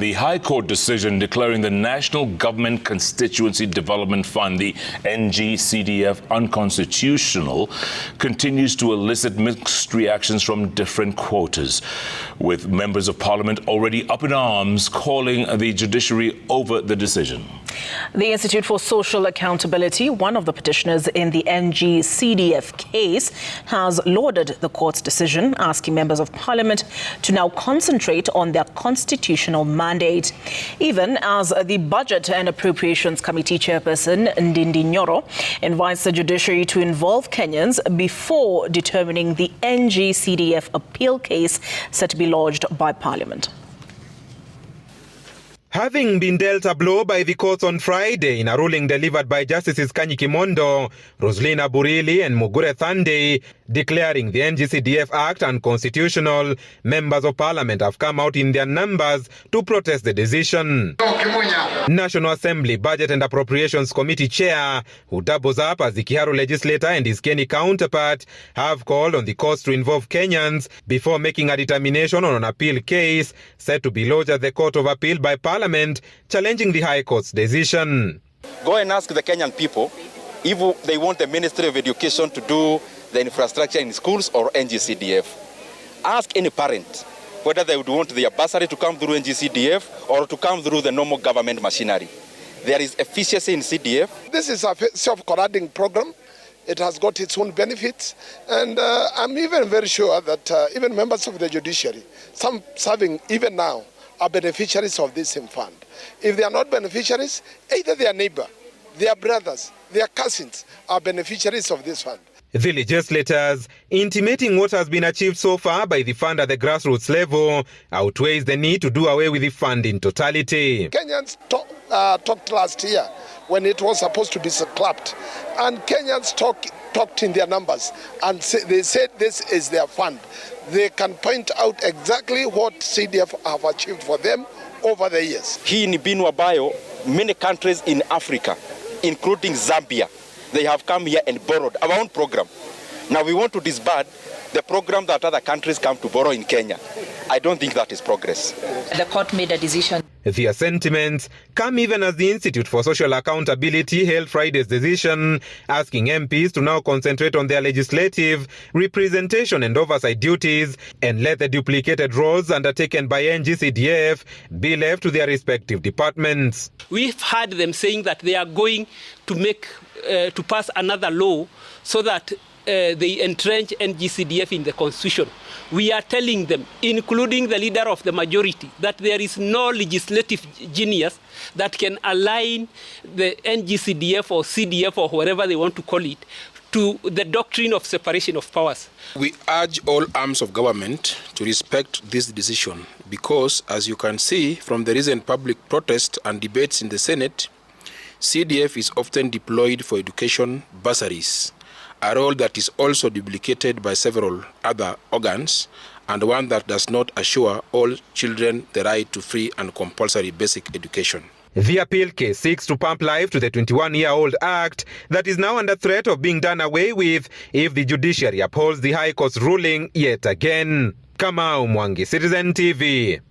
the High Court decision declaring the National Government Constituency Development Fund, the NG-CDF, unconstitutional continues to elicit mixed reactions from different quarters, with members of Parliament already up in arms calling the judiciary over the decision. The Institute for Social Accountability, one of the petitioners in the NG-CDF case, has lauded the court's decision, asking members of Parliament to now concentrate on their constitutional mandate. Even as the Budget and Appropriations Committee chairperson, NDINDI NYORO, invites the judiciary to involve Kenyans before determining the NG-CDF appeal case set to be lodged by Parliament. Having been dealt a blow by the courts on Friday in a ruling delivered by Justices Kanyi Kimondo, Roslina Burili and Mugure Thande, declaring the NG-CDF Act unconstitutional, members of Parliament have come out in their numbers to protest the decision. National Assembly Budget and Appropriations Committee Chair, who doubles up as the Kiharu legislator and his Kenny counterpart, have called on the courts to involve Kenyans before making a determination on an appeal case set to be lodged at the Court of Appeal by Parliament, challenging the High Court's decision. Go and ask the Kenyan people if they want the Ministry of Education to do the infrastructure in schools or NG-CDF. Ask any parent whether they would want their bursary to come through NG-CDF or to come through the normal government machinery. There is efficiency in CDF. This is a self-correcting program. It has got its own benefits, and I'm even very sure that even members of the judiciary, some serving even now, are beneficiaries of this same fund. If they are not beneficiaries, either their neighbor, their brothers, their cousins are beneficiaries of this fund. The legislators intimating what has been achieved so far by the fund at the grassroots level outweighs the need to do away with the fund in totality. Kenyans talked last year when it was supposed to be scrapped, and Kenyans talked in their numbers, and they said this is their fund. They can point out exactly what CDF have achieved for them over the years. Hii ni binu ambayo many countries in Africa, including Zambia, they have come here and borrowed our own program. Now we want to disband the program that other countries come to borrow in Kenya. I don't think that is progress. The court made a decision. Their sentiments come even as the Institute for Social Accountability held Friday's decision, asking MPs to now concentrate on their legislative, representation and oversight duties and let the duplicated roles undertaken by NG-CDF be left to their respective departments. We've heard them saying that they are going to pass another law so that they entrench NG-CDF in the constitution. We are telling them, including the leader of the majority, that there is no legislative genius that can align the NG-CDF or CDF or whatever they want to call it to the doctrine of separation of powers. We urge all arms of government to respect this decision because, as you can see from the recent public protest and debates in the Senate, CDF is often deployed for education bursaries, a role that is also duplicated by several other organs and one that does not assure all children the right to free and compulsory basic education. The appeal case seeks to pump life to the 21-year-old act that is now under threat of being done away with if the judiciary upholds the High Court's ruling yet again. Kamau Mwangi, Citizen TV.